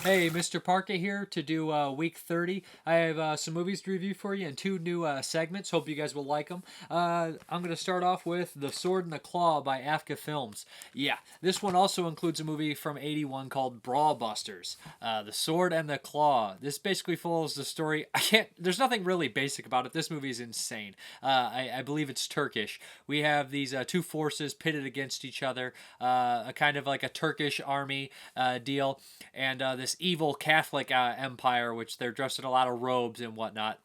Hey, Mrparka here to do week 30. I have some movies to review for you and two new segments. Hope you guys will like them. I'm going to start off with The Sword and the Claw by Afka Films. Yeah, this one also includes a movie from '81 called Brawl Busters. The Sword and the Claw. This basically follows the story. There's nothing really basic about it. This movie is insane. I believe it's Turkish. We have these two forces pitted against each other, a kind of like a Turkish army deal, and this evil Catholic empire, which they're dressed in a lot of robes and whatnot.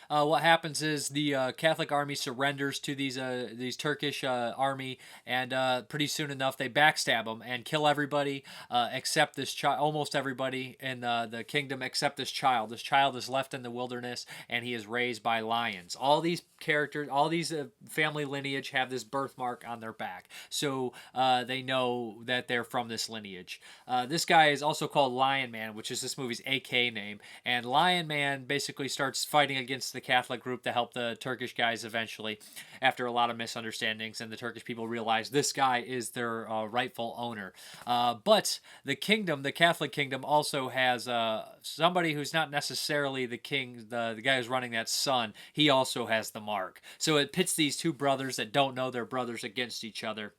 What happens is the Catholic army surrenders to these Turkish army, and pretty soon enough they backstab them and kill everybody except this child. Almost everybody in the kingdom except this child. This child is left in the wilderness, and he is raised by lions. All these characters, all these family lineage have this birthmark on their back, so they know that they're from this lineage. This guy is also called Lion Man, which is this movie's AK name, and Lion Man basically starts fighting against the Catholic group to help the Turkish guys eventually, after a lot of misunderstandings, and the Turkish people realize this guy is their rightful owner. But the kingdom, the Catholic kingdom, also has somebody who's not necessarily the king, the guy who's running that son. He also has the mark. So it pits these two brothers that don't know they're brothers against each other.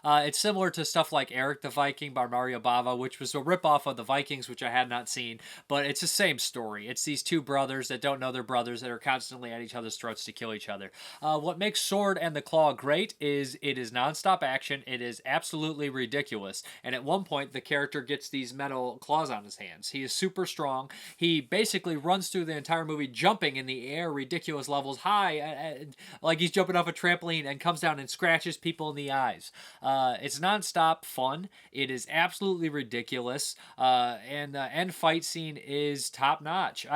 It's similar to stuff like Eric the Viking by Mario Bava, which was a ripoff of the Vikings, which I had not seen, but it's the same story. It's these two brothers that don't know they're brothers that are constantly at each other's throats to kill each other. What makes Sword and the Claw great is it is nonstop action. It is absolutely ridiculous. And at one point, the character gets these metal claws on his hands. He is super strong. He basically runs through the entire movie jumping in the air, ridiculous levels, high, like he's jumping off a trampoline, and comes down and scratches people in the eyes. It's nonstop fun. It is absolutely ridiculous, and the end fight scene is top notch.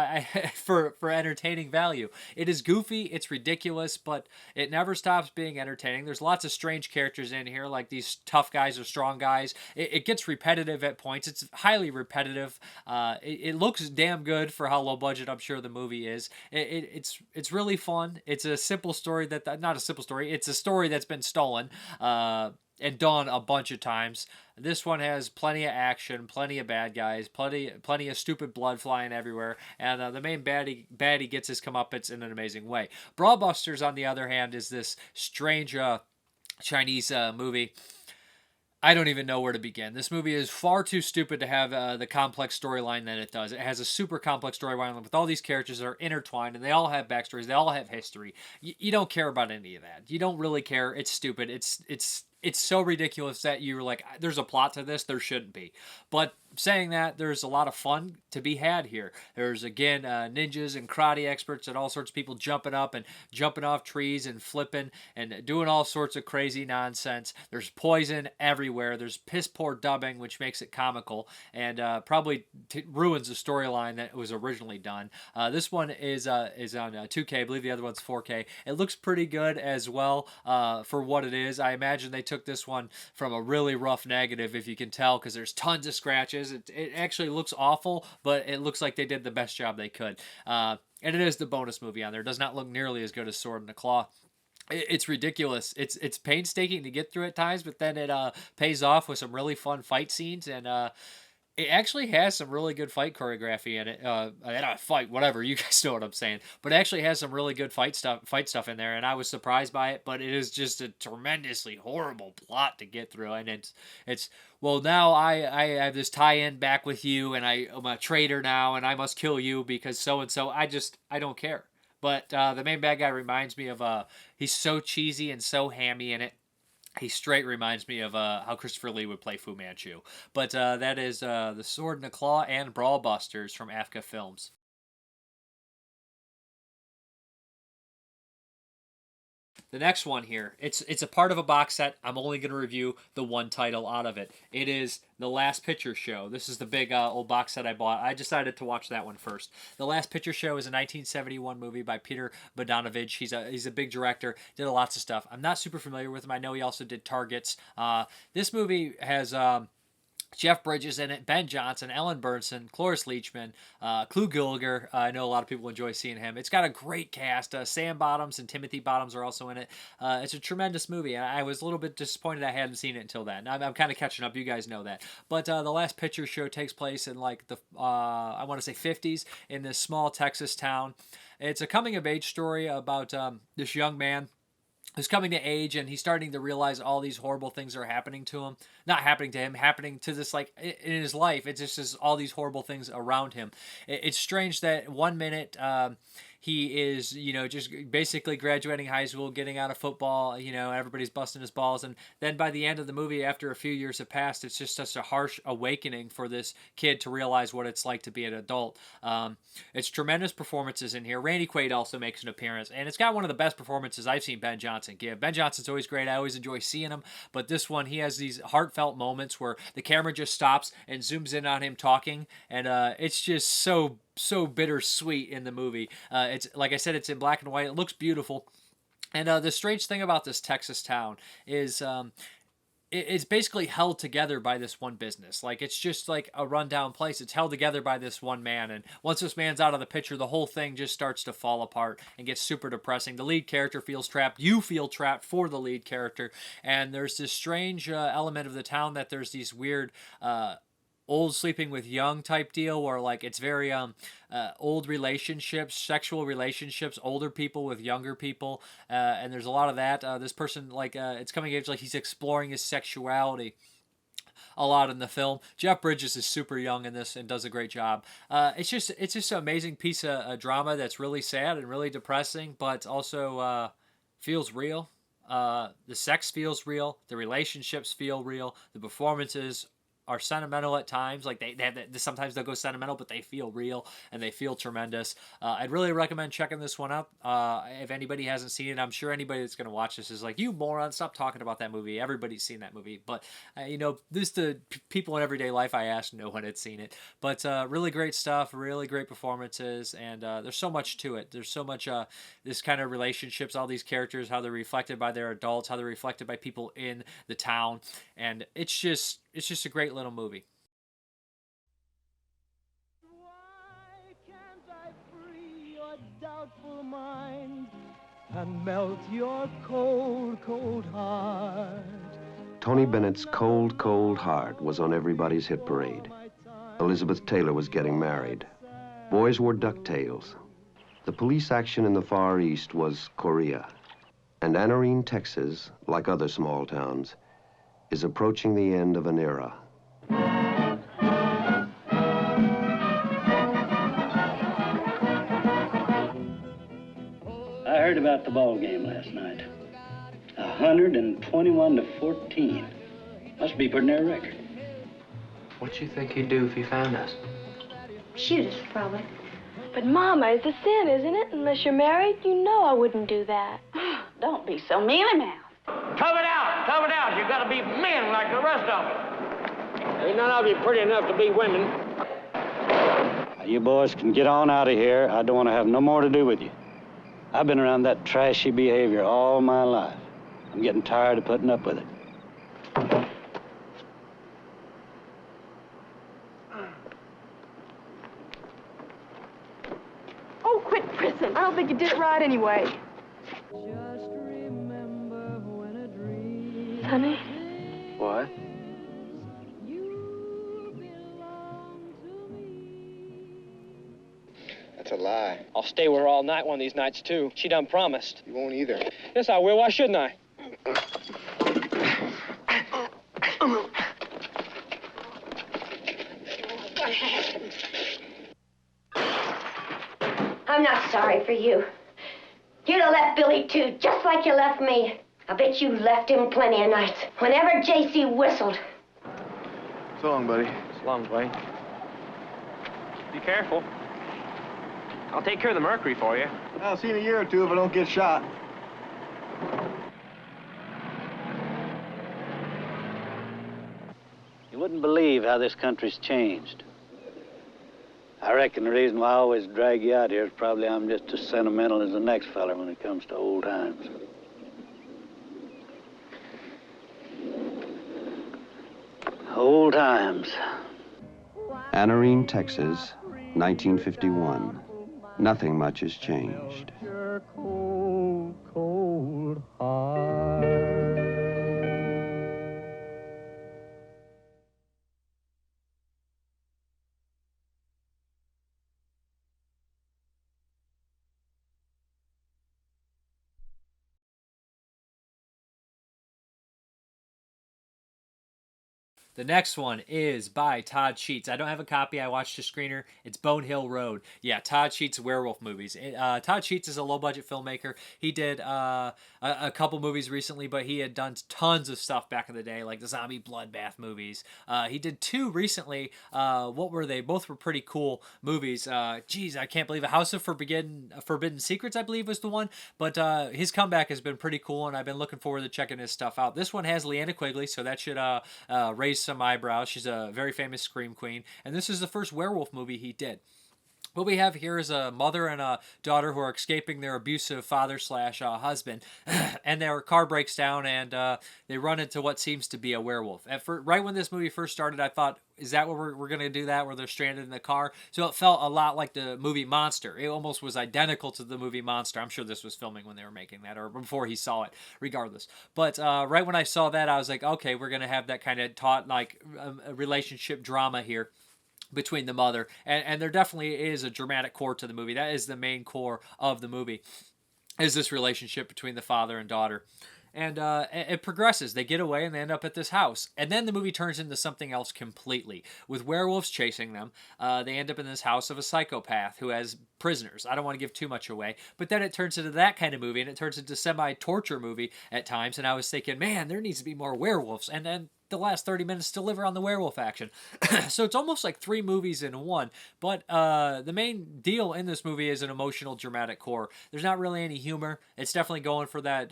For entertaining value. It is goofy. It's ridiculous, but it never stops being entertaining. There's lots of strange characters in here, like these tough guys or strong guys. It gets repetitive at points. It's highly repetitive. It looks damn good for how low budget I'm sure the movie is. It's really fun. It's a simple story not a simple story. It's a story that's been stolen. And done a bunch of times. This one has plenty of action, plenty of bad guys, plenty of stupid blood flying everywhere, and the main baddie gets his comeuppance in an amazing way. Brawl Busters, on the other hand, is this strange Chinese movie. I don't even know where to begin. This movie is far too stupid to have the complex storyline that it does. It has a super complex storyline with all these characters that are intertwined, and they all have backstories. They all have history. You don't care about any of that. You don't really care. It's stupid. It's so ridiculous that you're like, there's a plot to this. There shouldn't be. But saying that, there's a lot of fun to be had here. There's, again, ninjas and karate experts and all sorts of people jumping up and jumping off trees and flipping and doing all sorts of crazy nonsense. There's poison everywhere. There's piss poor dubbing, which makes it comical and probably ruins the storyline that was originally done. This one is on 2K. I believe the other one's 4K. It looks pretty good as well for what it is. I imagine they took this one from a really rough negative, if you can tell, because there's tons of scratches. It actually looks awful, but it looks like they did the best job they could. And it is the bonus movie on there. It does not look nearly as good as Sword and the Claw. It's ridiculous. It's painstaking to get through at times, but then it pays off with some really fun fight scenes, and it actually has some really good fight choreography in it. Fight, whatever, you guys know what I'm saying. But it actually has some really good fight stuff in there, and I was surprised by it. But it is just a tremendously horrible plot to get through, and it's well, now I have this tie-in back with you, and I'm a traitor now, and I must kill you because so and so. I don't care. But the main bad guy reminds me of he's so cheesy and so hammy in it. He straight reminds me of how Christopher Lee would play Fu Manchu. But that is The Sword and the Claw and Brawl Busters from Afka Films. The next one here, it's a part of a box set. I'm only going to review the one title out of it. It is The Last Picture Show. This is the big old box set I bought. I decided to watch that one first. The Last Picture Show is a 1971 movie by Peter Bogdanovich. He's a big director, did lots of stuff. I'm not super familiar with him. I know he also did Targets. This movie has Jeff Bridges in it, Ben Johnson, Ellen Bernson, Cloris Leachman, Clu Gallagher. I know a lot of people enjoy seeing him. It's got a great cast. Sam Bottoms and Timothy Bottoms are also in it. It's a tremendous movie, and I was a little bit disappointed I hadn't seen it until then. I'm kind of catching up. You guys know that. But the last picture show takes place in like the, I want to say 50s in this small Texas town. It's a coming-of-age story about this young man who's coming to age, and he's starting to realize all these horrible things are happening to him. Not happening to him, happening to this, like, in his life. It's just all these horrible things around him. It's strange that 1 minute he is, just basically graduating high school, getting out of football, everybody's busting his balls. And then by the end of the movie, after a few years have passed, it's just such a harsh awakening for this kid to realize what it's like to be an adult. It's tremendous performances in here. Randy Quaid also makes an appearance, and it's got one of the best performances I've seen Ben Johnson give. Ben Johnson's always great. I always enjoy seeing him, but this one, he has these heartfelt moments where the camera just stops and zooms in on him talking, and it's just so bittersweet in the movie. It's like I said, it's in black and white. It looks beautiful. And the strange thing about this Texas town is it's basically held together by this one business. Like, it's just like a rundown place. It's held together by this one man. And once this man's out of the picture, the whole thing just starts to fall apart and gets super depressing. The lead character feels trapped. You feel trapped for the lead character. And there's this strange element of the town that there's these weird old sleeping with young type deal where, like, it's very old relationships, sexual relationships, older people with younger people, and there's a lot of that. This person, like, it's coming of age, like, he's exploring his sexuality a lot in the film. Jeff Bridges is super young in this and does a great job. It's just an amazing piece of drama that's really sad and really depressing, but also feels real. The sex feels real. The relationships feel real. The performances are sentimental at times. Like, sometimes they'll go sentimental, but they feel real and they feel tremendous. I'd really recommend checking this one out. If anybody hasn't seen it, I'm sure anybody that's going to watch this is like, you moron, stop talking about that movie. Everybody's seen that movie. But, this the people in everyday life I asked, no one had seen it. But really great stuff, really great performances, and there's so much to it. There's so much this kind of relationships, all these characters, how they're reflected by their adults, how they're reflected by people in the town, and it's just a great little movie. Why can't I free your doubtful mind and melt your cold, cold heart? Tony Bennett's Cold, Cold Heart was on everybody's hit parade. Elizabeth Taylor was getting married. Boys wore ducktails. The police action in the Far East was Korea. And Anarene, Texas, like other small towns, is approaching the end of an era. I heard about the ball game last night. 121-14. Must be pretty near a record. What you think he'd do if he found us? Shoot us, probably. But, Mama, it's a sin, isn't it? Unless you're married, you know I wouldn't do that. Don't be so mealy-mouthed. Tough it out, tough it out. You gotta be men like the rest of them. Ain't none of you pretty enough to be women. You boys can get on out of here. I don't want to have no more to do with you. I've been around that trashy behavior all my life. I'm getting tired of putting up with it. Oh, quit prison. I don't think you did it right anyway. Just remember when a dream Honey? What? you belong to me. That's a lie. I'll stay with her all night one of these nights, too. She done promised. You won't either. Yes, I will. Why shouldn't I? I'm not sorry for you. You'd have left Billy, too, just like you left me. I bet you left him plenty of nights, whenever J.C. whistled. So long, buddy. So long, Dwayne. Be careful. I'll take care of the mercury for you. I'll see you in a year or two if I don't get shot. You wouldn't believe how this country's changed. I reckon the reason why I always drag you out here is probably I'm just as sentimental as the next fella when it comes to old times. Old times. Anarene, Texas, 1951. Nothing much has changed. Your cold, cold heart. The next one is by Todd Sheets. I don't have a copy. I watched a screener. It's Bonehill Road. Yeah, Todd Sheets' werewolf movies. Todd Sheets is a low-budget filmmaker. He did a couple movies recently, but he had done tons of stuff back in the day, like the zombie bloodbath movies. He did two recently. What were they? Both were pretty cool movies. Geez, I can't believe it. House of Forbidden Secrets, I believe, was the one. But his comeback has been pretty cool, and I've been looking forward to checking his stuff out. This one has Leanna Quigley, so that should raise some eyebrows. She's a very famous scream queen, and this is the first werewolf movie he did. What we have here is a mother and a daughter who are escaping their abusive father/husband, and their car breaks down, and they run into what seems to be a werewolf. Right when this movie first started, I thought, is that what we're going to do, that where they're stranded in the car? So it felt a lot like the movie Monster. It almost was identical to the movie Monster. I'm sure this was filming when they were making that, or before he saw it, regardless. But right when I saw that, I was like, okay, we're going to have that kind of a relationship drama here between the mother, and there definitely is a dramatic core to the movie. That is the main core of the movie, is this relationship between the father and daughter. And it progresses. They get away and they end up at this house. And then the movie turns into something else completely. With werewolves chasing them, they end up in this house of a psychopath who has prisoners. I don't want to give too much away. But then it turns into that kind of movie, and it turns into semi-torture movie at times. And I was thinking, man, there needs to be more werewolves. And then the last 30 minutes deliver on the werewolf action. So it's almost like three movies in one. But the main deal in this movie is an emotional, dramatic core. There's not really any humor. It's definitely going for that,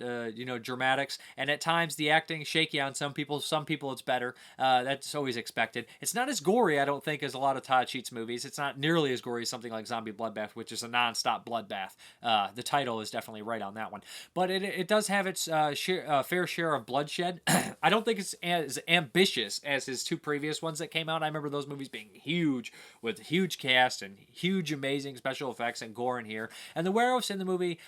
dramatics. And at times the acting shaky on some people. Some people it's better. That's always expected. It's not as gory, I don't think, as a lot of Todd Sheets movies. It's not nearly as gory as something like Zombie Bloodbath, which is a non-stop bloodbath. The title is definitely right on that one. But it does have its fair share of bloodshed. I don't think it's as ambitious as his two previous ones that came out. I remember those movies being huge, with huge cast and huge amazing special effects and gore in here. And the werewolves in the movie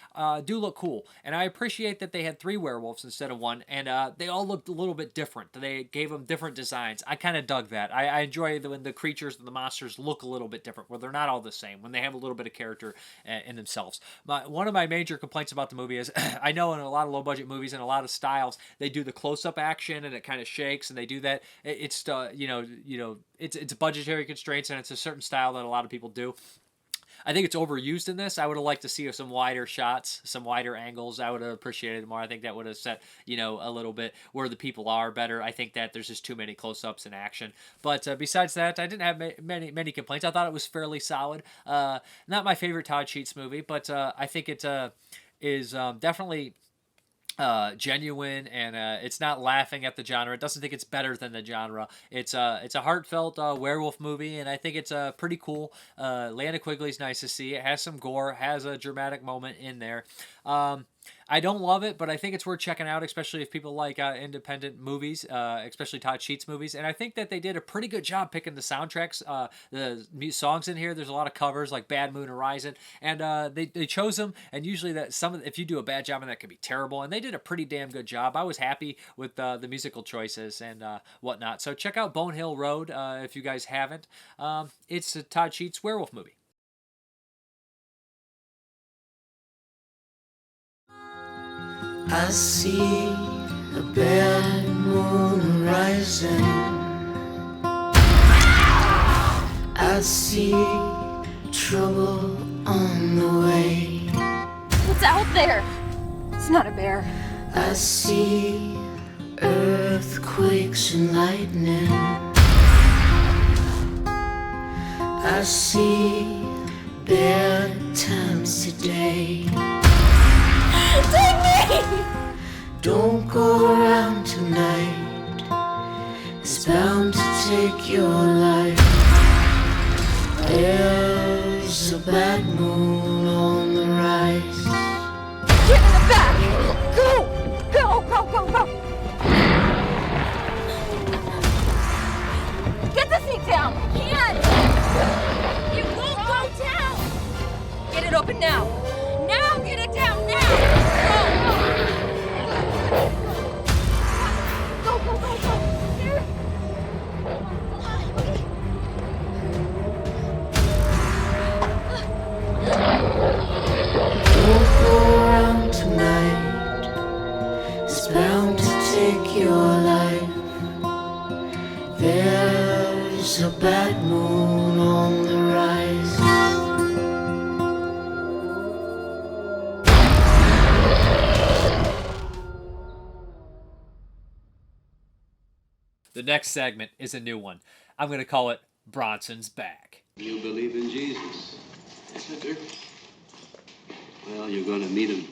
do look cool, and I appreciate that they had 3 werewolves instead of 1, and they all looked a little bit different. They gave them different designs. I kind of dug that. I enjoy when the creatures and the monsters look a little bit different, where they're not all the same, when they have a little bit of character in themselves. One of my major complaints about the movie is I know in a lot of low budget movies and a lot of styles they do the close-up action and it kind of shakes, and they do that. It's it's budgetary constraints, and it's a certain style that a lot of people do. I think it's overused in this. I would have liked to see some wider shots, some wider angles. I would have appreciated it more. I think that would have set, a little bit where the people are better. I think that there's just too many close-ups in action. But besides that, I didn't have many complaints. I thought it was fairly solid. Not my favorite Todd Sheets movie, but I think it is definitely genuine, and it's not laughing at the genre. It doesn't think it's better than the genre. It's a heartfelt werewolf movie, and I think it's pretty cool. Leanna Quigley's nice to see. It has some gore, has a dramatic moment in there. I don't love it, but I think it's worth checking out, especially if people like independent movies, especially Todd Sheets movies. And I think that they did a pretty good job picking the soundtracks, the songs in here. There's a lot of covers like Bad Moon Horizon, and they chose them. And usually if you do a bad job, and that can be terrible. And they did a pretty damn good job. I was happy with the musical choices and whatnot. So check out Bonehill Road if you guys haven't. It's a Todd Sheets werewolf movie. I see a bad moon rising. I see trouble on the way. What's out there? It's not a bear. I see earthquakes and lightning. I see bad times today. Take me! Don't go around tonight. It's bound to take your life. There's a bad moon on the rise. Get in the back! Go! Go, go, go, go! it now! Now get it down, now! Go! Go, go, go, go! Here! Don't go around tonight. It's bound to take your life. There's a bad moon on the rise. The next segment is a new one. I'm going to call it Bronson's Back. You believe in Jesus, Senator? Well, you're going to meet him.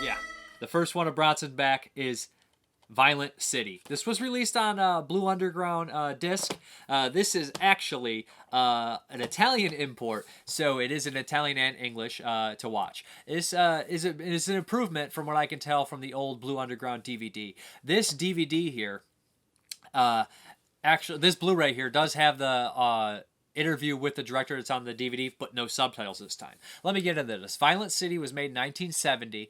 Yeah, the first one of Bronson's Back is Violent City. This was released on Blue Underground disc. This is actually an Italian import, so it is in Italian and English to watch. This is an improvement from what I can tell from the old Blue Underground DVD. This DVD here, actually, this Blu-ray here does have the interview with the director that's on the DVD, but no subtitles this time. Let me get into this. Violent City was made in 1970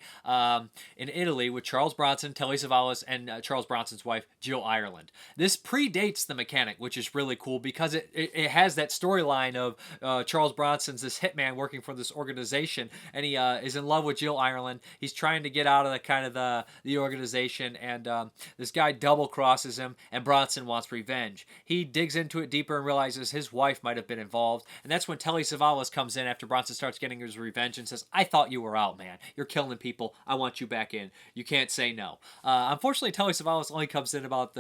in Italy with Charles Bronson, Telly Savalas, and Charles Bronson's wife, Jill Ireland. This predates The Mechanic, which is really cool because it has that storyline of Charles Bronson's this hitman working for this organization, and he is in love with Jill Ireland. He's trying to get out of the organization, and this guy double crosses him, and Bronson wants revenge. He digs into it deeper and realizes his wife might have been involved, and that's when Telly Savalas comes in after Bronson starts getting his revenge and says, I thought you were out, man. You're killing people. I want you back in. You can't say no. Unfortunately, Telly Savalas only comes in about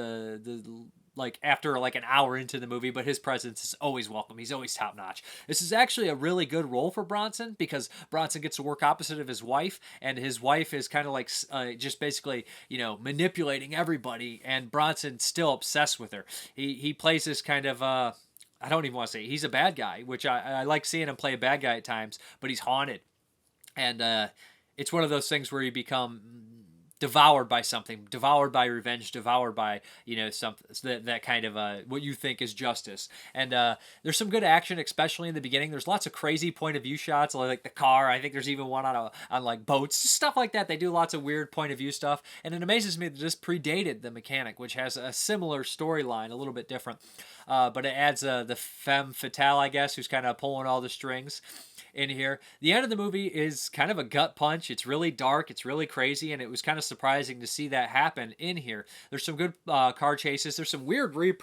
after an hour into the movie, but his presence is always welcome. He's always top notch. This is actually a really good role for Bronson because Bronson gets to work opposite of his wife, and his wife is kind of like just basically, manipulating everybody, and Bronson's still obsessed with her. He plays this kind of I don't even want to say he's a bad guy, which I like seeing him play a bad guy at times, but he's haunted. And it's one of those things where you become devoured by something, devoured by revenge, devoured by, something that kind of what you think is justice. And there's some good action, especially in the beginning. There's lots of crazy point of view shots, like the car. I think there's even one on boats, stuff like that. They do lots of weird point of view stuff. And it amazes me that this predated The Mechanic, which has a similar storyline, a little bit different. But it adds the femme fatale, I guess, who's kind of pulling all the strings in here. The end of the movie is kind of a gut punch. It's really dark. It's really crazy, and it was kind of surprising to see that happen in here. There's some good car chases. There's some weird rear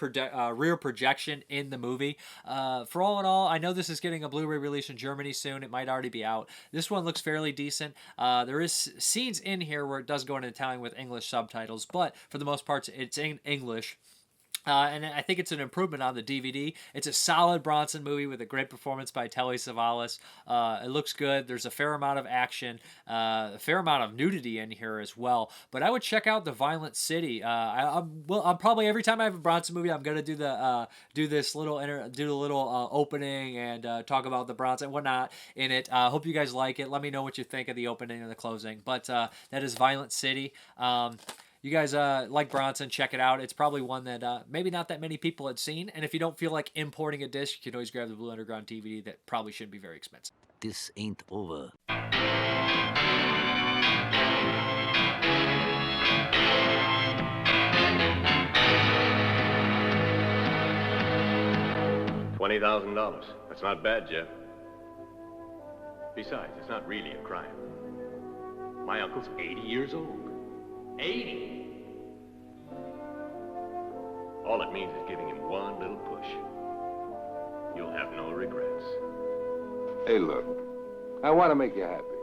projection in the movie. For all in all, I know this is getting a Blu-ray release in Germany soon. It might already be out. This one looks fairly decent. There is scenes in here where it does go into Italian with English subtitles, but for the most part, it's in English. And I think it's an improvement on the DVD. It's a solid Bronson movie with a great performance by Telly Savalas. It looks good. There's a fair amount of action, a fair amount of nudity in here as well. But I would check out The Violent City. I'm probably every time I have a Bronson movie, I'm gonna do the little opening and talk about the Bronson and whatnot in it. Hope you guys like it. Let me know what you think of the opening and the closing. But that is Violent City. You guys like Bronson, check it out. It's probably one that maybe not that many people had seen. And if you don't feel like importing a disc, you can always grab the Blue Underground DVD that probably shouldn't be very expensive. This ain't over. $20,000. That's not bad, Jeff. Besides, it's not really a crime. My uncle's 80 years old. 80? All it means is giving him one little push. You'll have no regrets. Hey, look, I want to make you happy.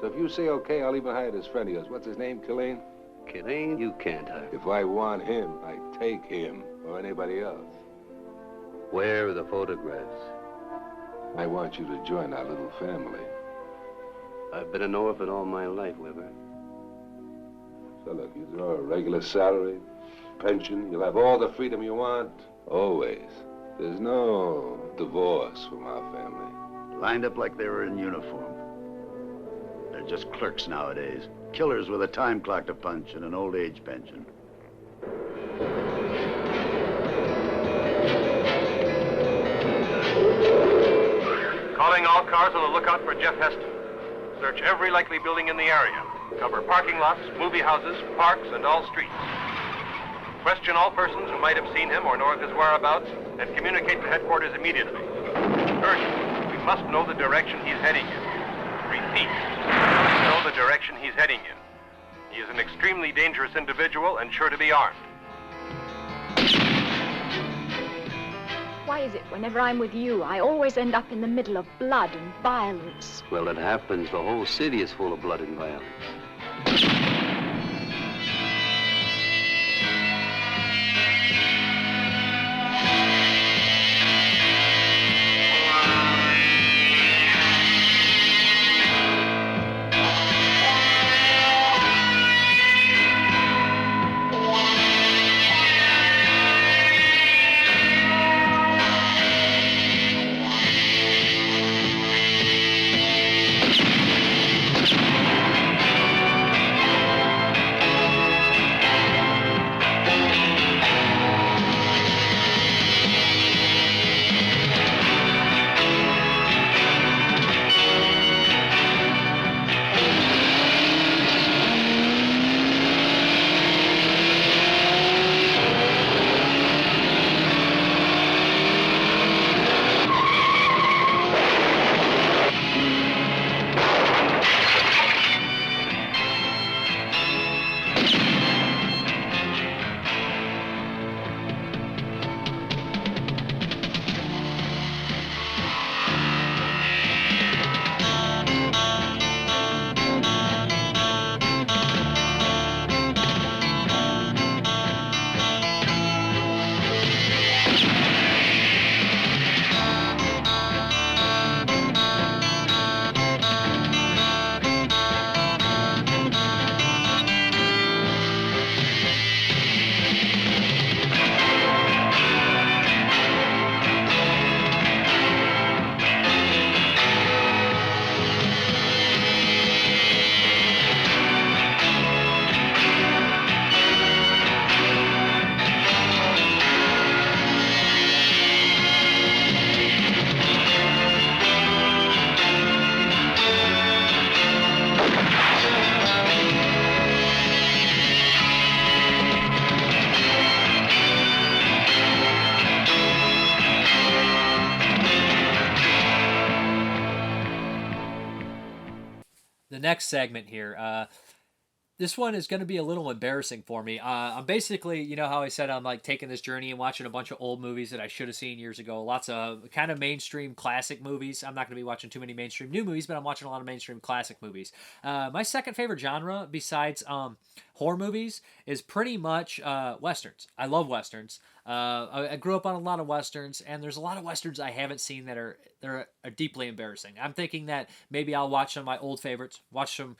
So if you say okay, I'll even hire this friend of yours. What's his name, Killeen? Killeen, you can't hire. If I want him, I take him or anybody else. Where are the photographs? I want you to join our little family. I've been an orphan all my life, Weber. So look, you draw a regular salary, pension, you'll have all the freedom you want, always. There's no divorce from our family. Lined up like they were in uniform. They're just clerks nowadays. killers with a time clock to punch and an old age pension. Calling all cars on the lookout for Jeff Heston. Search every likely building in the area. Cover parking lots, movie houses, parks, and all streets. Question all persons who might have seen him or know of his whereabouts and communicate to headquarters immediately. Urgent, we must know the direction he's heading in. Repeat, we must know the direction he's heading in. He is an extremely dangerous individual and sure to be armed. Why is it whenever I'm with you, I always end up in the middle of blood and violence? Well, it happens. The whole city is full of blood and violence. The next segment here, this one is going to be a little embarrassing for me. I'm basically, you know how I said I'm like taking this journey and watching a bunch of old movies that I should have seen years ago. Lots of kind of mainstream classic movies. I'm not going to be watching too many mainstream new movies, but I'm watching a lot of mainstream classic movies. My second favorite genre besides horror movies is pretty much Westerns. I love Westerns. I grew up on a lot of Westerns, and there's a lot of Westerns I haven't seen that are deeply embarrassing. I'm thinking that maybe I'll watch some of my old favorites, watch some,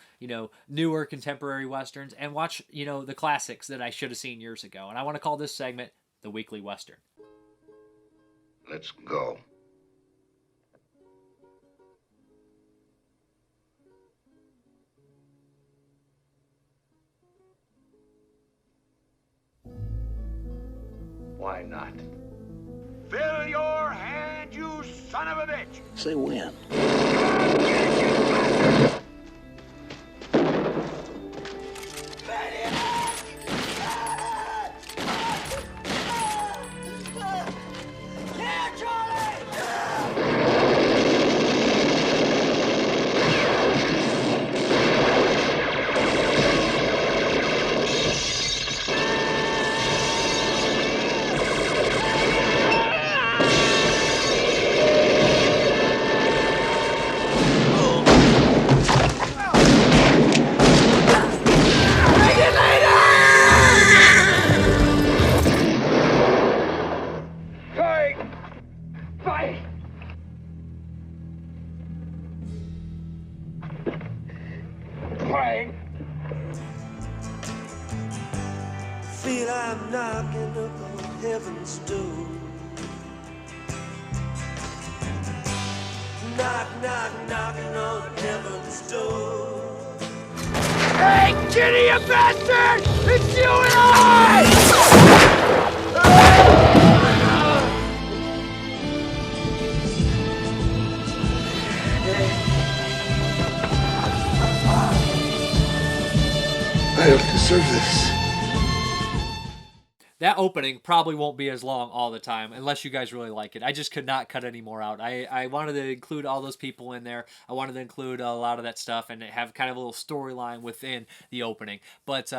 newer contemporary Westerns, and watch, the classics that I should have seen years ago. And I want to call this segment The Weekly Western. Let's go. Why not? Fill your hand, you son of a bitch! Say when. Feel I'm knocking upon heaven's door. Knock, knock, knocking on heaven's door. Hey, Kitty, you bastard! It's you and I! I don't deserve this. That opening probably won't be as long all the time unless you guys really like it. I just could not cut any more out. I wanted to include all those people in there. I wanted to include a lot of that stuff and have kind of a little storyline within the opening. But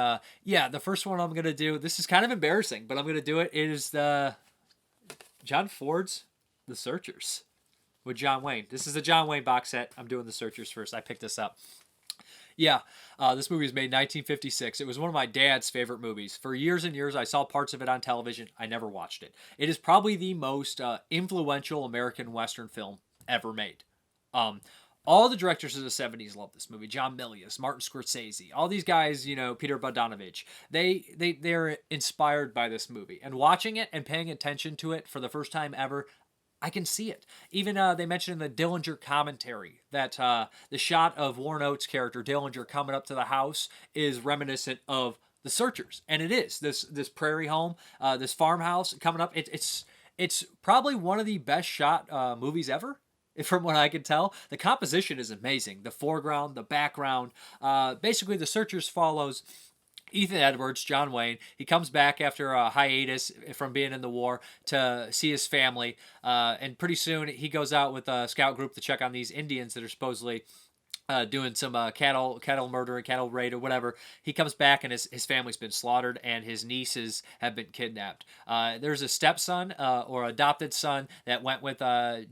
yeah, the first one I'm going to do, this is kind of embarrassing, but I'm going to do it, is the John Ford's The Searchers with John Wayne. This is the John Wayne box set. I'm doing The Searchers first. I picked this up. Yeah, this movie was made in 1956. It was one of my dad's favorite movies. For years and years, I saw parts of it on television. I never watched it. It is probably the most influential American Western film ever made. All the directors of the 70s love this movie. John Milius, Martin Scorsese, all these guys, you know, Peter Bogdanovich, they're inspired by this movie. And watching it and paying attention to it for the first time ever, I can see it. Even they mentioned in the Dillinger commentary that the shot of Warren Oates' character, Dillinger, coming up to the house is reminiscent of The Searchers. And it is. This prairie home, this farmhouse coming up. It's probably one of the best shot movies ever, from what I can tell. The composition is amazing. The foreground, the background. Basically, The Searchers follows Ethan Edwards, John Wayne. He comes back after a hiatus from being in the war to see his family. And pretty soon he goes out with a scout group to check on these Indians that are supposedly doing some cattle murder and cattle raid or whatever. He comes back and his family's been slaughtered and his nieces have been kidnapped. There's a stepson or adopted son that went with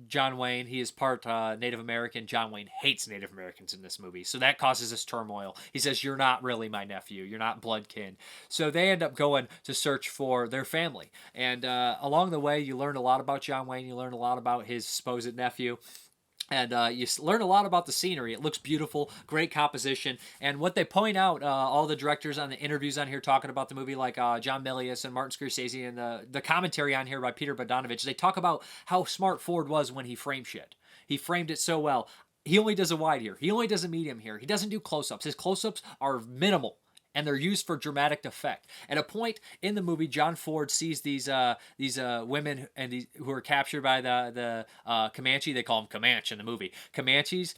John Wayne. He is part Native American. John Wayne hates Native Americans in this movie, so that causes this turmoil. He says, "You're not really my nephew. You're not blood kin." So they end up going to search for their family. And along the way, you learn a lot about John Wayne. You learn a lot about his supposed nephew. And you learn a lot about the scenery. It looks beautiful, great composition. And what they point out, all the directors on the interviews on here talking about the movie, like John Milius and Martin Scorsese, and the commentary on here by Peter Bogdanovich, they talk about how smart Ford was when he framed shit. He framed it so well. He only does a wide here. He only does a medium here. He doesn't do close-ups. His close-ups are minimal, and they're used for dramatic effect. At a point in the movie, John Ford sees these women and who are captured by the Comanche. They call them Comanche in the movie. Comanches.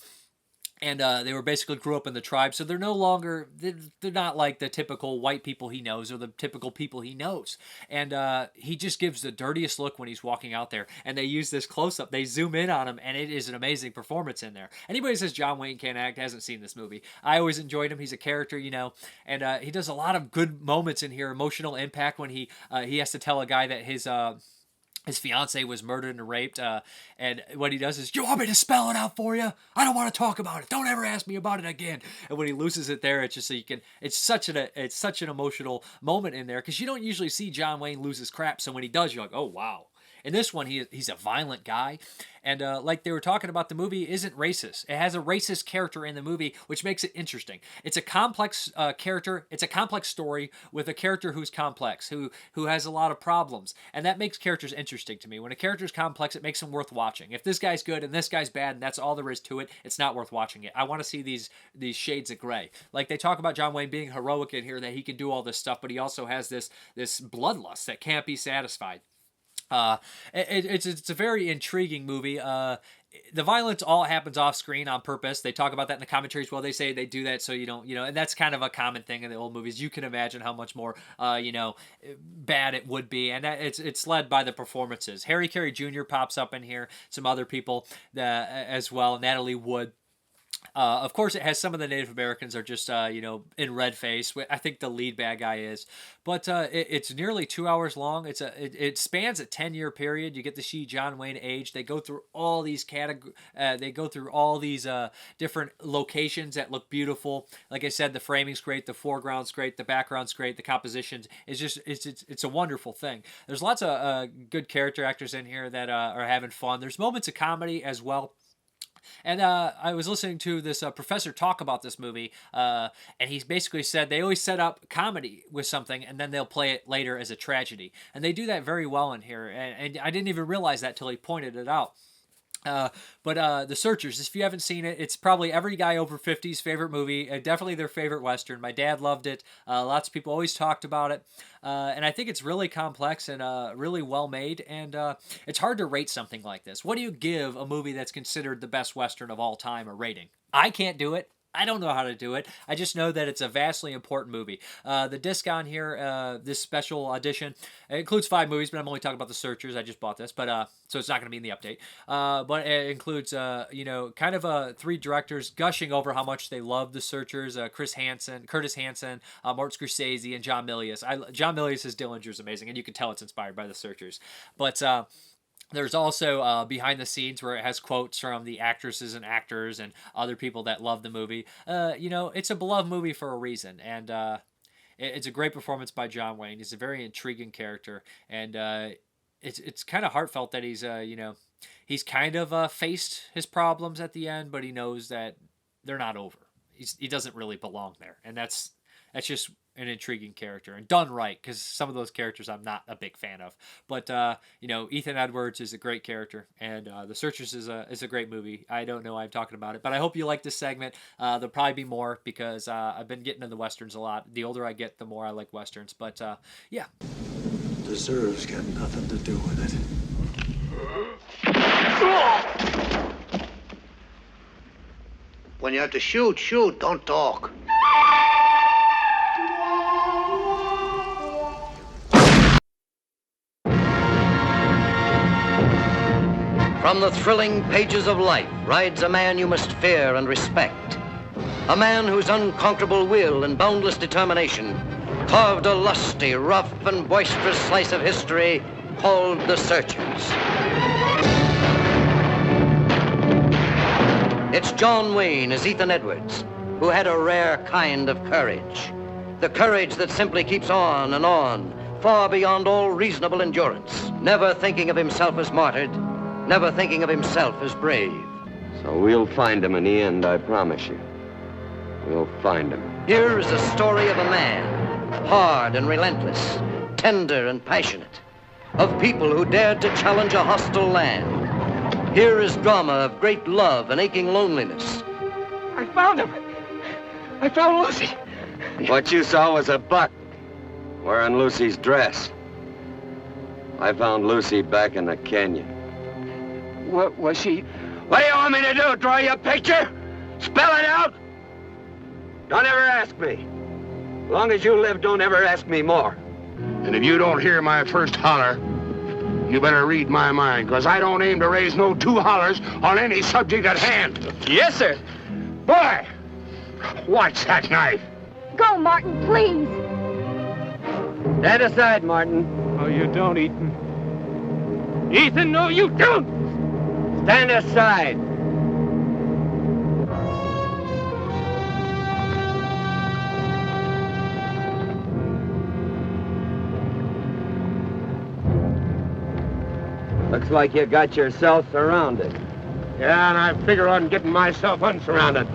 And they were basically grew up in the tribe, so they're no longer, they're not like the typical white people he knows or the typical people he knows. And he just gives the dirtiest look when he's walking out there. And they use this close-up. They zoom in on him, and it is an amazing performance in there. Anybody who says John Wayne can't act hasn't seen this movie. I always enjoyed him. He's a character, you know. And he does a lot of good moments in here, emotional impact when he has to tell a guy that his fiance was murdered and raped, and what he does is, "You want me to spell it out for you? I don't want to talk about it. Don't ever ask me about it again." And when he loses it there, it's just so you can. It's such an emotional moment in there because you don't usually see John Wayne lose his crap. So when he does, you're like, "Oh wow." In this one, he's a violent guy. And like they were talking about, the movie isn't racist. It has a racist character in the movie, which makes it interesting. It's a complex character. It's a complex story with a character who's complex, who has a lot of problems. And that makes characters interesting to me. When a character's complex, it makes them worth watching. If this guy's good and this guy's bad and that's all there is to it, it's not worth watching it. I want to see these shades of gray. Like they talk about John Wayne being heroic in here, that he can do all this stuff, but he also has this bloodlust that can't be satisfied. It's a very intriguing movie. The violence all happens off screen on purpose. They talk about that in the commentaries. Well, they say they do that so you don't, and that's kind of a common thing in the old movies. You can imagine how much more, bad it would be. And it's led by the performances. Harry Carey Jr. pops up in here. Some other people as well. Natalie Wood. Of course, it has some of the Native Americans are just, in red face. I think the lead bad guy is. But it's nearly 2 hours long. It spans a 10-year period. You get to see John Wayne age. They go through all these different locations that look beautiful. Like I said, the framing's great. The foreground's great. The background's great. The compositions is just, it's a wonderful thing. There's lots of good character actors in here that are having fun. There's moments of comedy as well. And I was listening to this professor talk about this movie, and he basically said they always set up comedy with something, and then they'll play it later as a tragedy. And they do that very well in here, and I didn't even realize that till he pointed it out. But The Searchers, if you haven't seen it, it's probably every guy over 50's favorite movie. Definitely their favorite Western. My dad loved it. Lots of people always talked about it. And I think it's really complex and really well made. And it's hard to rate something like this. What do you give a movie that's considered the best Western of all time a rating? I can't do it. I don't know how to do it. I just know that it's a vastly important movie. The disc on here, this special edition, it includes 5 movies, but I'm only talking about The Searchers. I just bought this, but so it's not going to be in the update. But it includes, kind of 3 directors gushing over how much they love The Searchers. Curtis Hanson, Martin Scorsese, and John Milius. John Milius' Dillinger is amazing, and you can tell it's inspired by The Searchers. But there's also behind the scenes where it has quotes from the actresses and actors and other people that love the movie. It's a beloved movie for a reason, and it's a great performance by John Wayne. He's a very intriguing character, and it's kind of heartfelt that he's kind of faced his problems at the end, but he knows that they're not over. He doesn't really belong there, and that's just an intriguing character and done right, because some of those characters I'm not a big fan of. But Ethan Edwards is a great character, and The Searchers is a great movie. I don't know why I'm talking about it, but I hope you like this segment. There'll probably be more, because I've been getting into Westerns a lot. The older I get, the more I like Westerns. But yeah. Deserves got nothing to do with it. When you have to shoot, shoot, don't talk. From the thrilling pages of life rides a man you must fear and respect. A man whose unconquerable will and boundless determination carved a lusty, rough, and boisterous slice of history called The Searchers. It's John Wayne as Ethan Edwards, who had a rare kind of courage. The courage that simply keeps on and on, far beyond all reasonable endurance, never thinking of himself as martyred, never thinking of himself as brave. So we'll find him in the end, I promise you. We'll find him. Here is the story of a man, hard and relentless, tender and passionate, of people who dared to challenge a hostile land. Here is drama of great love and aching loneliness. I found him. I found Lucy. What you saw was a buck wearing Lucy's dress. I found Lucy back in the canyon. What was she? What do you want me to do? Draw you a picture? Spell it out? Don't ever ask me. As long as you live, don't ever ask me more. And if you don't hear my first holler, you better read my mind, because I don't aim to raise no 2 hollers on any subject at hand. Yes, sir. Boy, watch that knife. Go, Martin, please. Stand aside, Martin. Oh, you don't, Ethan. Ethan, no, you don't. Stand aside. Looks like you got yourself surrounded. Yeah, and I figure on getting myself unsurrounded.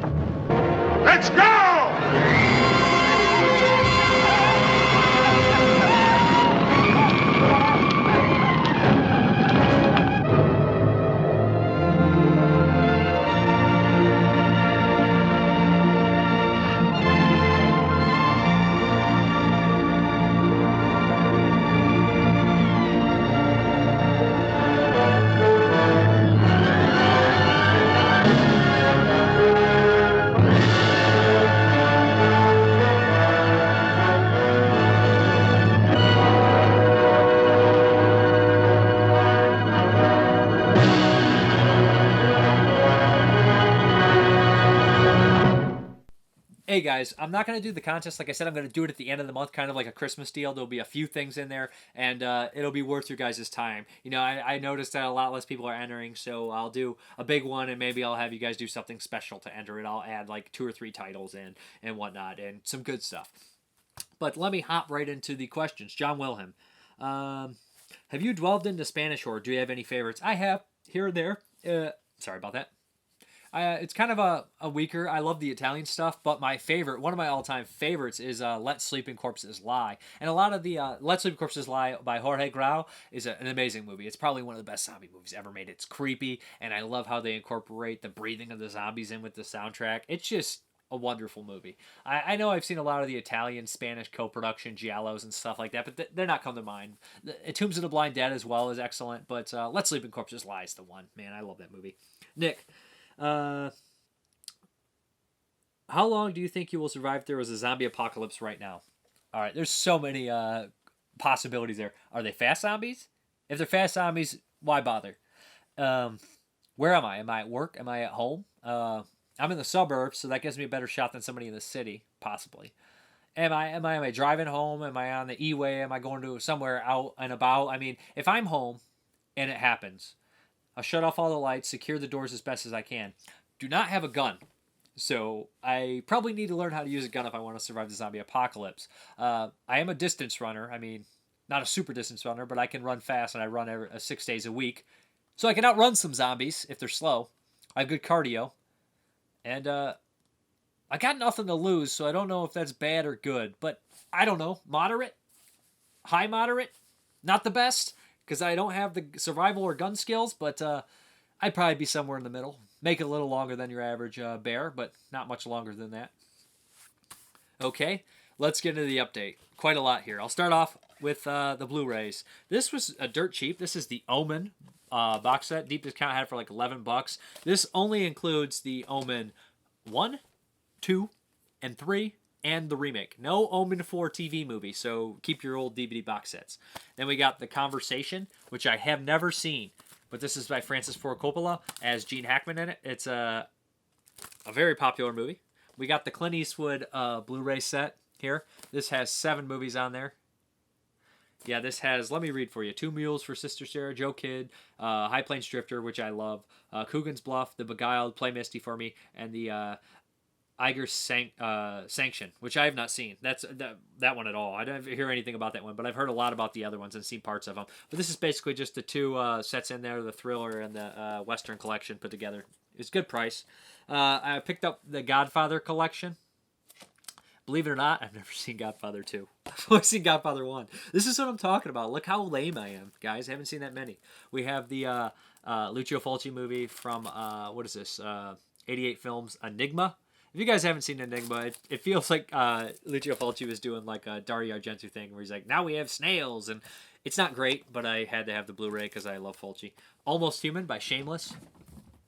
Let's go! Hey guys, I'm not going to do the contest. Like I said, I'm going to do it at the end of the month, kind of like a Christmas deal. There'll be a few things in there, and it'll be worth your guys' time. I noticed that a lot less people are entering, so I'll do a big one, and maybe I'll have you guys do something special to enter it. I'll add like 2 or 3 titles in and whatnot, and some good stuff. But let me hop right into the questions. John Wilhelm, have you delved into Spanish horror? Do you have any favorites? I have, here and there. Sorry about that. It's kind of a weaker. I love the Italian stuff, but my favorite, one of my all-time favorites, is Let Sleeping Corpses Lie. And a lot of the Let Sleeping Corpses Lie by Jorge Grau is an amazing movie. It's probably one of the best zombie movies ever made. It's creepy, and I love how they incorporate the breathing of the zombies in with the soundtrack. It's just a wonderful movie. I know I've seen a lot of the Italian, Spanish co-production giallos and stuff like that, but they're not come to mind. Tombs of the Blind Dead as well is excellent, but Let Sleeping Corpses Lie is the one. Man, I love that movie. Nick, how long do you think you will survive through as a zombie apocalypse right now? All right, there's so many possibilities there. Are they fast zombies? If they're fast zombies, why bother? Where am I? Am I at work? Am I at home? I'm in the suburbs, so that gives me a better shot than somebody in the city, possibly. Am I driving home? Am I on the E-way? Am I going to somewhere out and about? I mean, if I'm home and it happens, I'll shut off all the lights, secure the doors as best as I can. Do not have a gun. So I probably need to learn how to use a gun if I want to survive the zombie apocalypse. I am a distance runner. I mean, not a super distance runner, but I can run fast, and I run 6 days a week. So I can outrun some zombies if they're slow. I have good cardio. And I got nothing to lose, so I don't know if that's bad or good. But I don't know. Moderate? High moderate? Not the best, because I don't have the survival or gun skills, but I'd probably be somewhere in the middle. Make it a little longer than your average bear, but not much longer than that. Okay, let's get into the update. Quite a lot here. I'll start off with the Blu-rays. This was dirt cheap. This is the Omen box set. Deep discount had it for like $11. This only includes the Omen 1, 2, and 3, and the remake. No Omen 4 TV movie, so keep your old DVD box sets. Then we got The Conversation, which I have never seen, but this is by Francis Ford Coppola as Gene Hackman in it. It's a very popular movie. We got the Clint Eastwood Blu-ray set here. This has 7 movies on there. Yeah, this has, let me read for you, 2 Mules for Sister Sara, Joe Kidd, High Plains Drifter, which I love, Coogan's Bluff, The Beguiled, Play Misty for Me, and the Eiger Sanction, which I have not seen. That's that one at all. I don't hear anything about that one, but I've heard a lot about the other ones and seen parts of them. But this is basically just the 2 sets in there, the thriller and the Western collection put together. It's a good price. I picked up the Godfather Collection. Believe it or not, I've never seen Godfather 2. I've only seen Godfather 1. This is what I'm talking about. Look how lame I am, guys. I haven't seen that many. We have the Lucio Fulci movie from, what is this, 88 Films, Aenigma. If you guys haven't seen Aenigma, it feels like Lucio Fulci was doing like a Dario Argento thing where he's like, now we have snails. And it's not great, but I had to have the Blu-ray because I love Fulci. Almost Human by Shameless.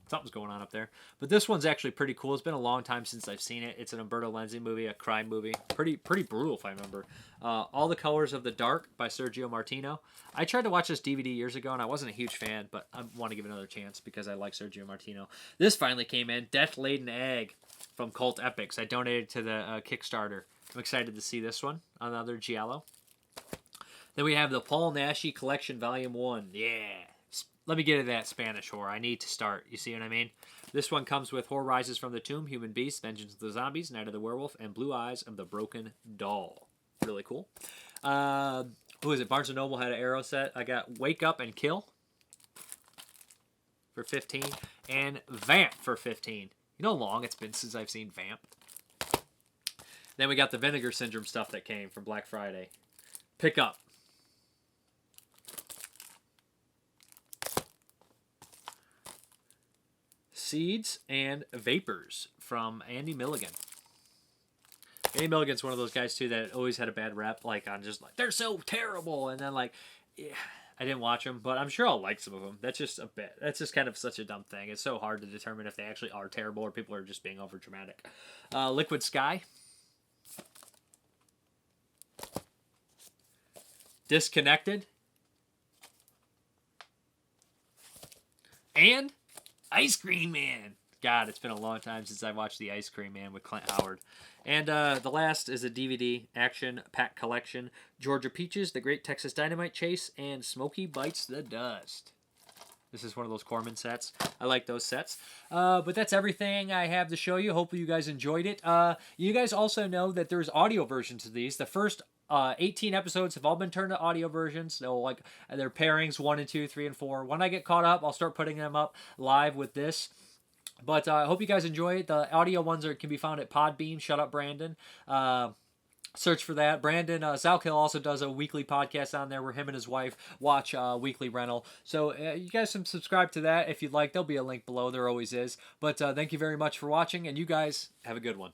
Something's going on up there. But this one's actually pretty cool. It's been a long time since I've seen it. It's an Umberto Lenzi movie, a crime movie. Pretty brutal, if I remember. All the Colors of the Dark by Sergio Martino. I tried to watch this DVD years ago, and I wasn't a huge fan, but I want to give it another chance because I like Sergio Martino. This finally came in. Death Laden Egg from Cult Epics. I donated to the Kickstarter. I'm excited to see this one. Another Giallo. Then we have the Paul Naschy Collection Volume 1. Yeah. Let me get into that Spanish horror. I need to start. You see what I mean? This one comes with Horror Rises from the Tomb, Human Beast, Vengeance of the Zombies, Night of the Werewolf, and Blue Eyes of the Broken Doll. Really cool. Who is it? Barnes & Noble had an Arrow set. I got Wake Up and Kill for $15 and Vamp for $15. You know how long it's been since I've seen Vamp? Then we got the Vinegar Syndrome stuff that came from Black Friday. Pick up. Seeds and Vapors from Andy Milligan. Andy Milligan's one of those guys too that always had a bad rep, like on just like they're so terrible, and then like yeah, I didn't watch them, but I'm sure I'll like some of them. That's just a bit. That's just kind of such a dumb thing. It's so hard to determine if they actually are terrible or people are just being over dramatic. Liquid Sky. Disconnected. And Ice Cream Man. God, it's been a long time since I watched the Ice Cream Man with Clint Howard. And the last is a DVD action pack collection. Georgia Peaches, The Great Texas Dynamite Chase, and Smokey Bites the Dust. This is one of those Corman sets. I like those sets. But that's everything I have to show you. Hopefully you guys enjoyed it. You guys also know that there's audio versions of these. The first 18 episodes have all been turned to audio versions. So like their pairings 1 and 2, 3 and 4. When I get caught up, I'll start putting them up live with this. But I hope you guys enjoy it. The audio ones can be found at Podbeam. Shut Up Brandon. Search for that. Brandon Zalkill also does a weekly podcast on there where him and his wife watch Weekly Rental. So you guys can subscribe to that if you'd like. There'll be a link below. There always is. But thank you very much for watching, and you guys have a good one.